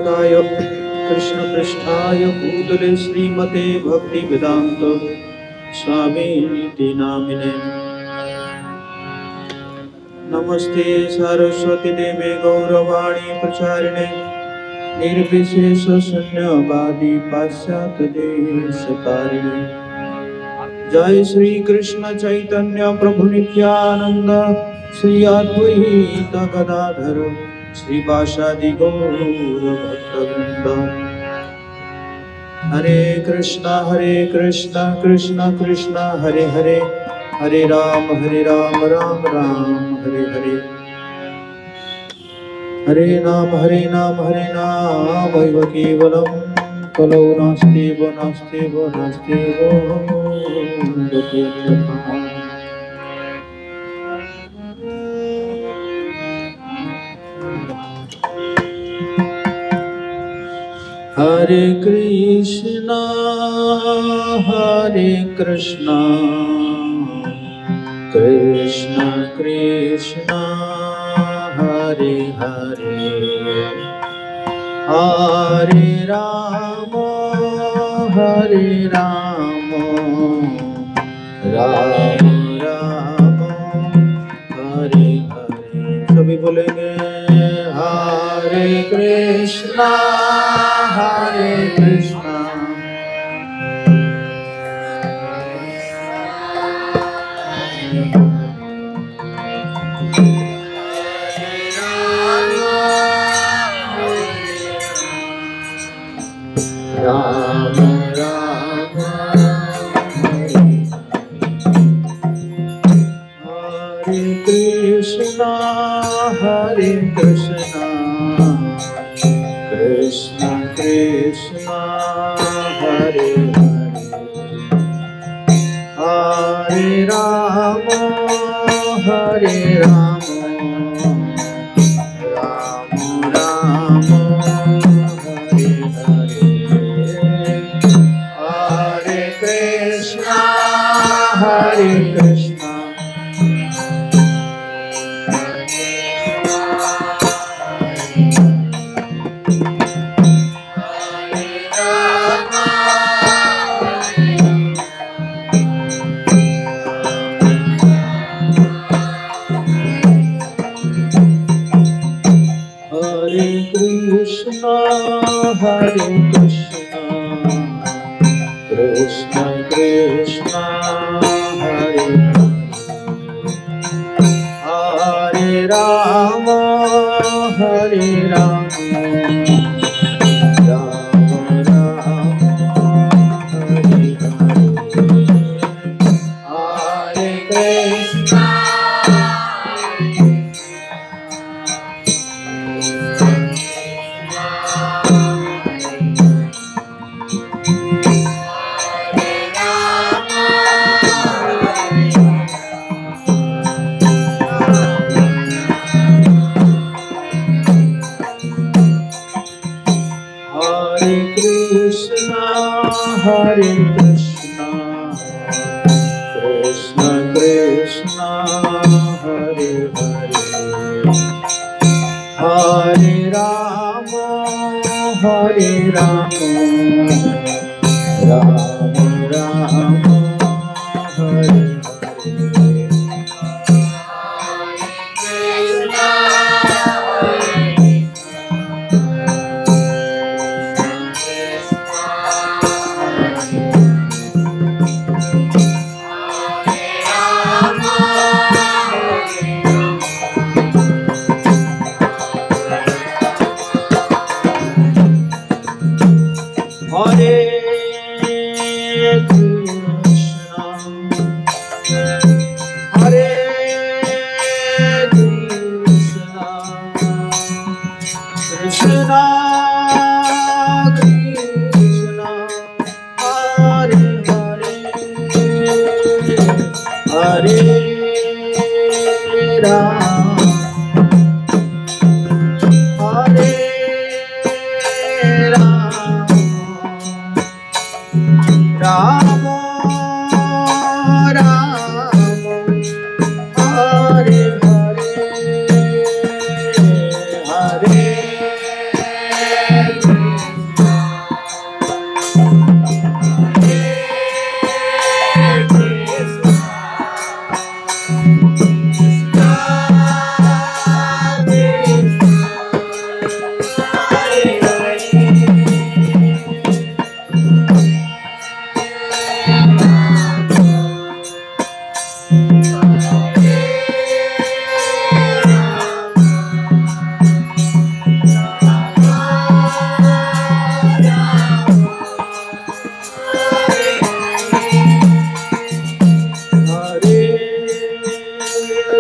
नारायणाय कृष्ण पृष्ठाय भूतले श्रीमते भक्ति वेदांत स्वामी नामिने नमस्ते सरस्वती देवे गौरवाणी प्रचारिणे निर्विशेष शून्यवादी पाश्चात्य देशतारिणे जय श्री कृष्ण चैतन्य प्रभु नित्यानंद श्री अद्वैत गदाधर श्रीवासादि गौर भक्तवृंद हरे कृष्णा कृष्णा कृष्णा हरे हरे हरे राम राम राम हरे हरे हरे नाम एव केवलम कलौ नास्ति हरे कृष्णा कृष्णा कृष्णा हरे हरे हरे राम राम राम हरे हरे। सभी बोलेंगे हरे कृष्णा राम राम हरे कृष्णा कृष्णा कृष्णा हरे हरे राम राम राम हरे हरे कृष्णा कृष्ण कृष्ण हरे हरे राम राम राम हरे हरे कृष्ण हरे कृष्णा कृष्ण कृष्णा हरे हरे हरे राम राम राम हरे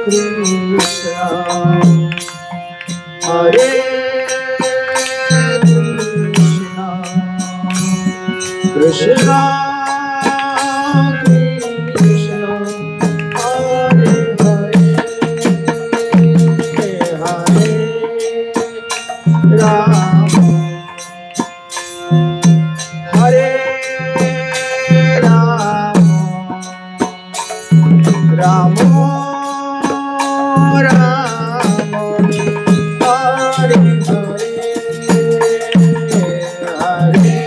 Krishna, Hare Krishna, Krishna Krishna, Hare Hare, Hare Rama, Hare Rama, Rama Rama, Hare Hare, Hare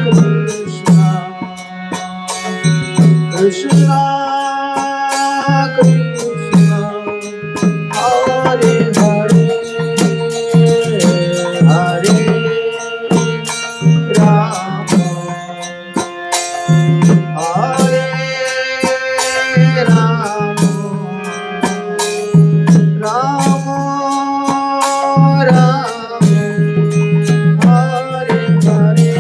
Krishna Krishna, Hare Hare, Hare Rama, Hare Rama, Rama Rama, Hare Hare,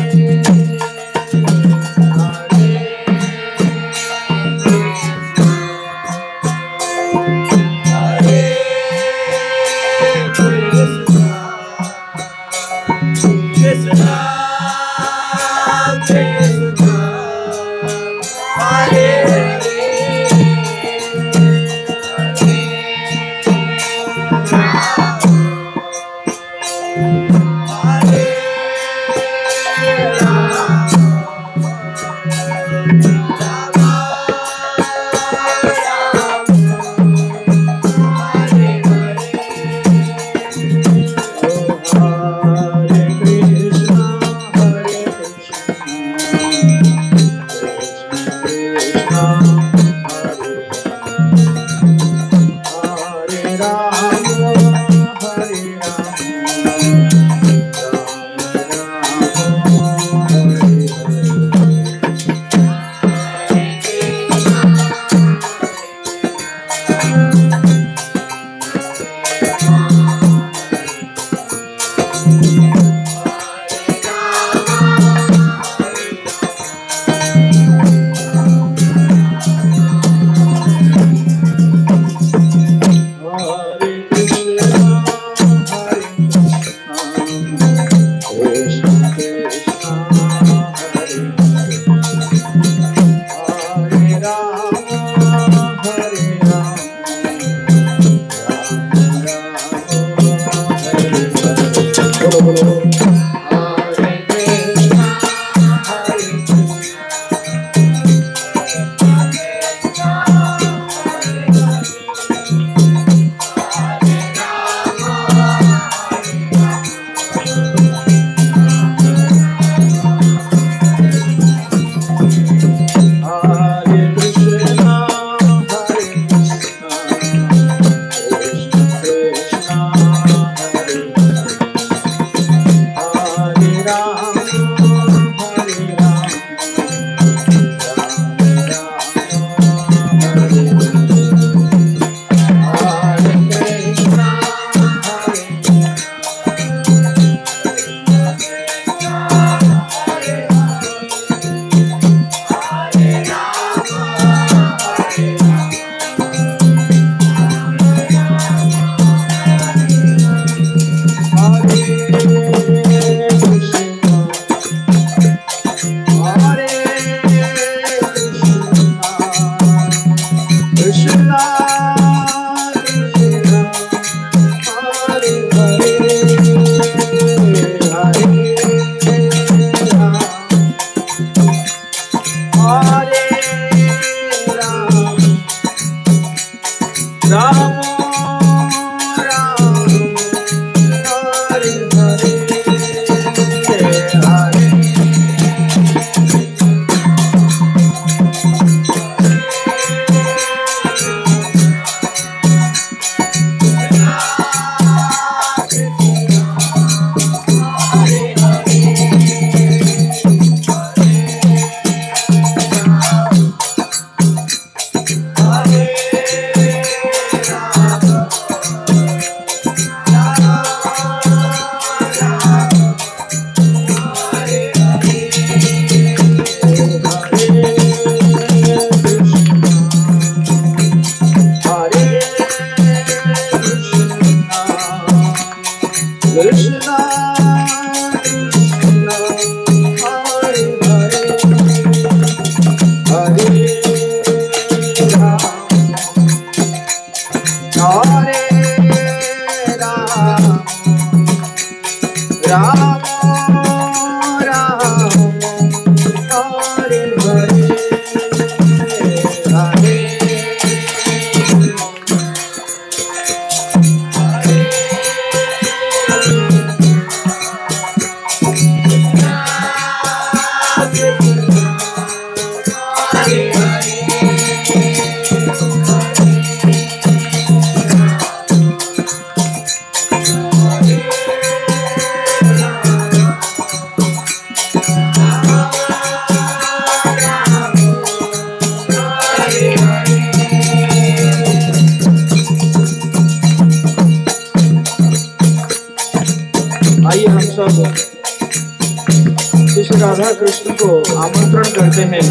Shri Radha Krishna को आमंत्रण करते हैं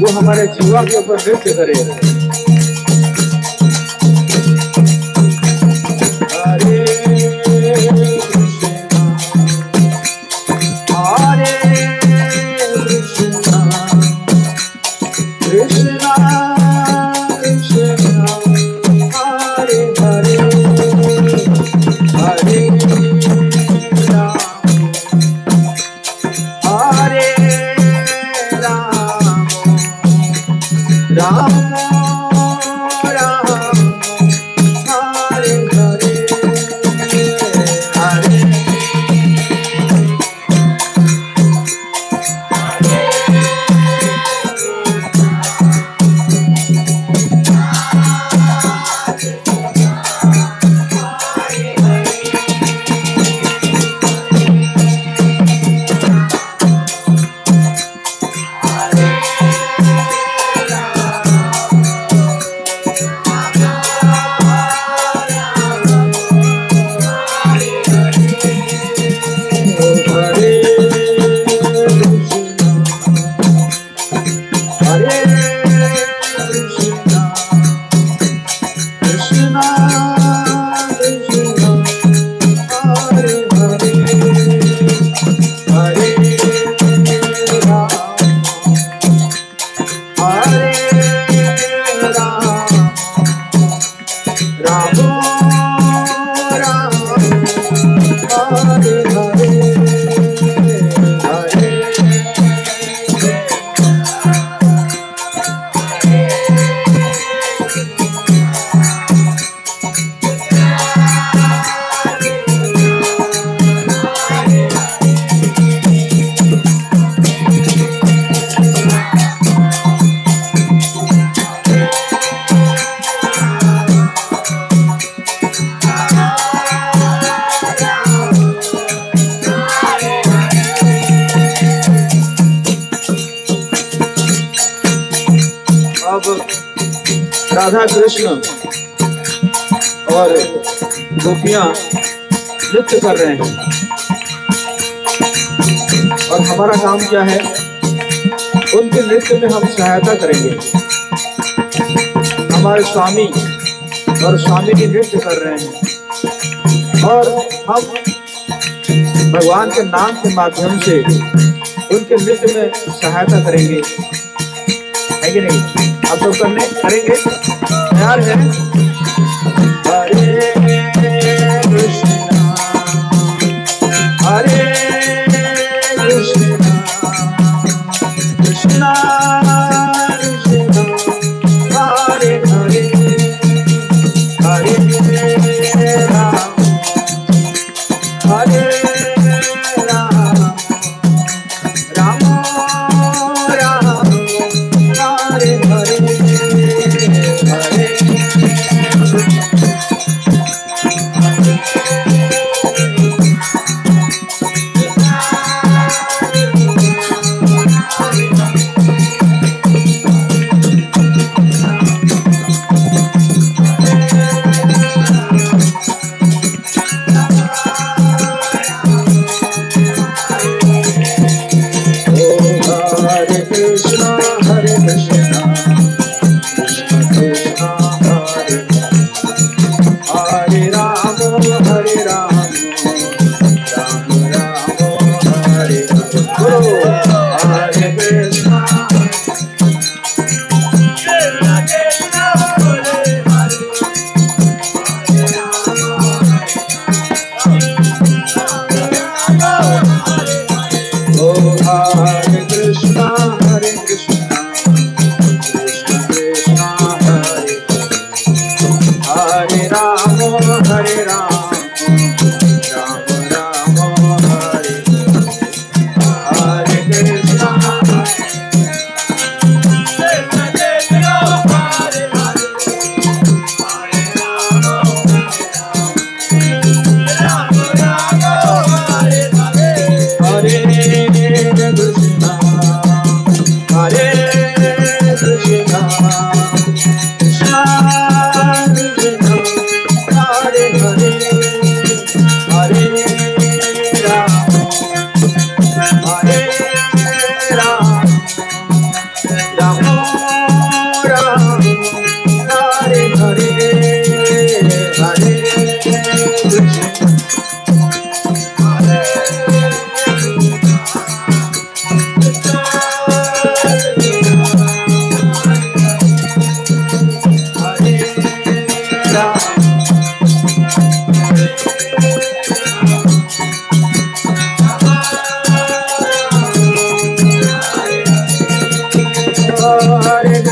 वो हमारे जीवा के ऊपर नृत्य करे। राधा कृष्ण और गोपियां नृत्य कर रहे हैं और हमारा काम क्या है, उनके नृत्य में हम सहायता करेंगे। हमारे स्वामी और स्वामी जी नृत्य कर रहे हैं और हम भगवान के नाम के माध्यम से उनके नृत्य में सहायता करेंगे, है कि नहीं? आप लोग करेंगे, तैयार है? हरे कृष्णा हरे कृष्णा कृष्णा कृष्णा हरे हरे हरे राम हरे Ram Ram Ram Hare Hare Hare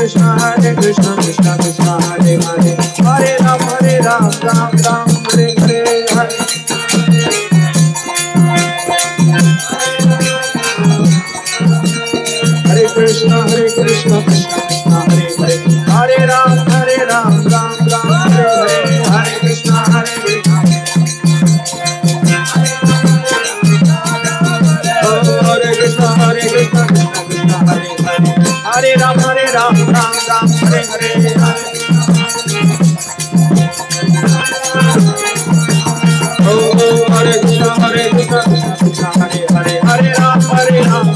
Krishna Krishna Krishna Hare Hare, Hare Ram Ram Ram Hare Hare, Hare Krishna Krishna Krishna Hare Hare, Hare Ram Ram Ram Hare Hare, Hare Krishna Krishna. Hare Krishna Krishna Krishna Hare Hare, Hare Ram Ram Ram Hare Hare, Oh Hare Krishna Krishna Krishna Hare Hare, Hare Ram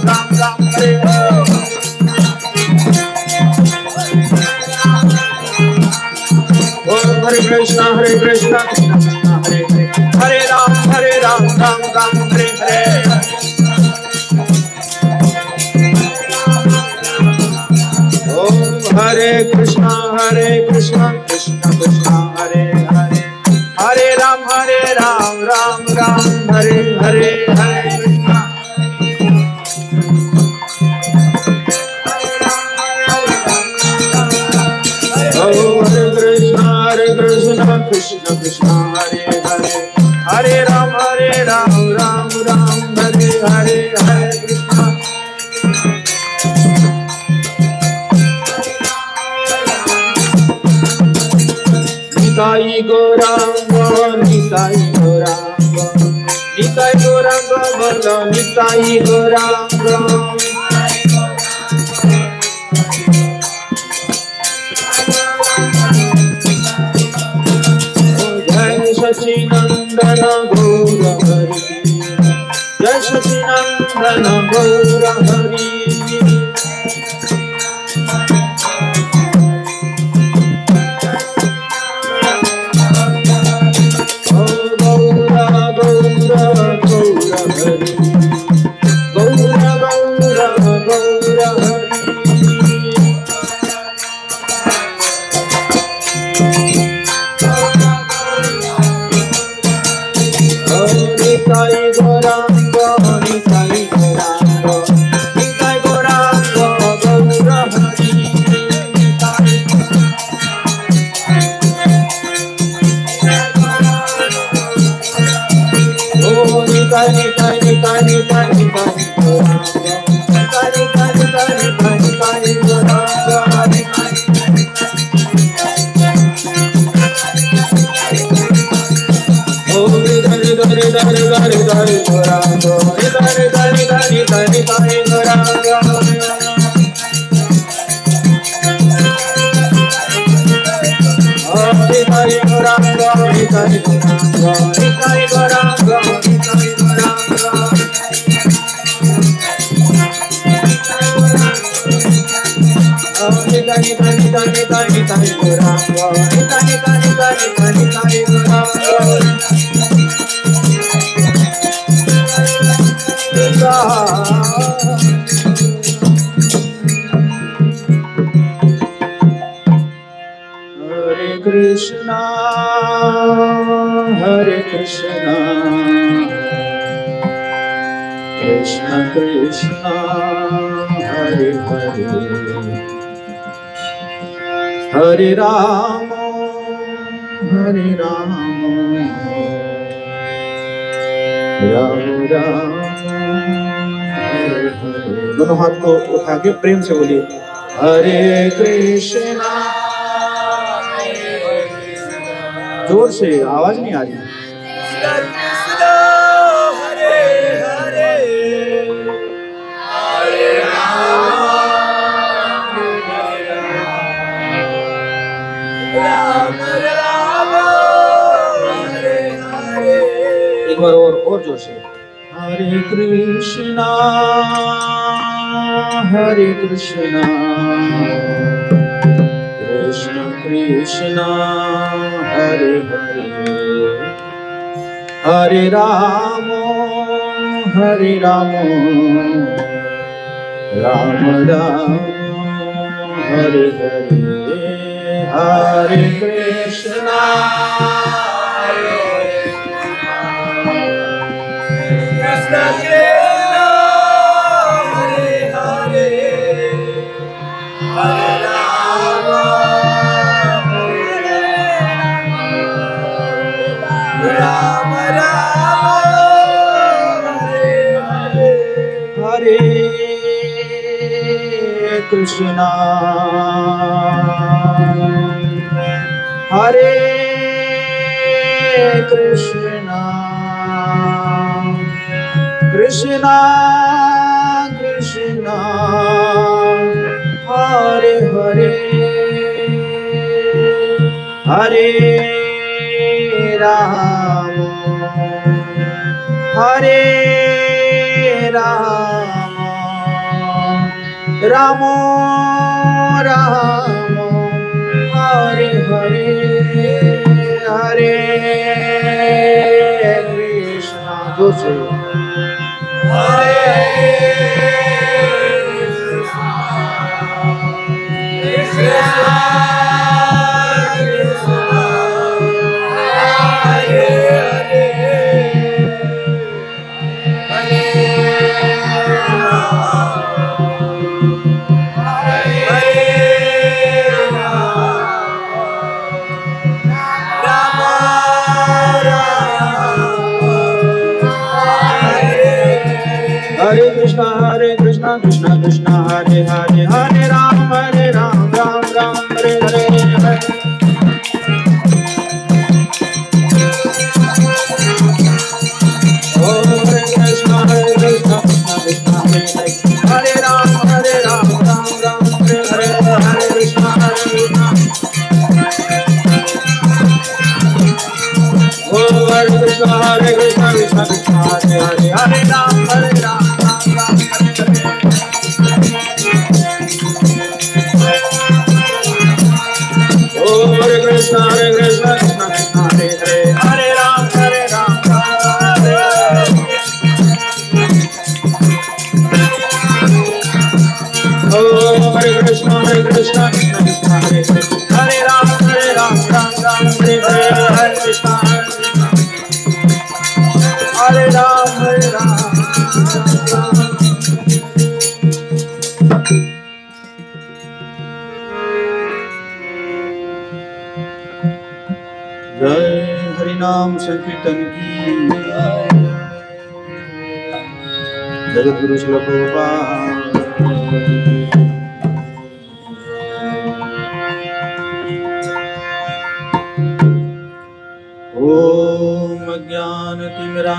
Ram Hare Hare, Oh Hare Krishna Krishna Krishna Hare Hare, Hare Ram Ram Hare Hare, Hare Krishna Krishna Krishna Hare Hare, Hare Ram Ram Hare Hare, Hare Krishna. Oh Hare Krishna Krishna Krishna Hare Hare, Hare Ram Ram Hare Hare, Hare Krishna. Nitai Gauranga, Nitai Gauranga, Nitai Gauranga, Bala Nitai Gauranga. Jai Sachinandana Gaura Hari, Jai Sachinandana Gaura Hari. Hare Krishna, Krishna Krishna, Hare Hare, Hare Rama, Hare Rama, Rama Rama, Hare Hare. दोनों हाथ को उठा के प्रेम से बोलिए, हरे कृष्णा। जोर से, आवाज नहीं आ रही। हरे हरे, हरे राम, राम राम, हरे हरे। एक बार और जोर से, हरे कृष्णा, हरे कृष्णा, कृष्ण कृष्णा, हरे हरे, हरे राम, हरे राम, राम राम, हरे हरे, हरे कृष्णा, हरे कृष्णा, हरे हरे, हरे राम। कृष्णा हरे कृष्णा कृष्णा कृष्णा हरे हरे हरे राम हरे राम राम राम हरे हरे हरे कृष्णा जो से हरे कृष्णा कृष्णा कृष्णा हरे हरे हरे राम राम राम हरे हरे हरे कृष्णा कृष्णा कृष्णा हरे हरे राम राम राम हरे हरे हरे कृष्णा कृष्णा हरे Krishna Krishna Krishna Hare Hare Hare Ram Ram Hare Krishna Krishna Krishna Hare Hare Hare Ram Hare Ram Hare Hare Krishna Krishna Krishna Hare Hare Hare Ram Ram Ram Hare Hare Hare Krishna Hare Ram जय हरि नाम संकीर्तन की जगत गुरु श्री प्रभुपाद ओम ज्ञान तिमिरा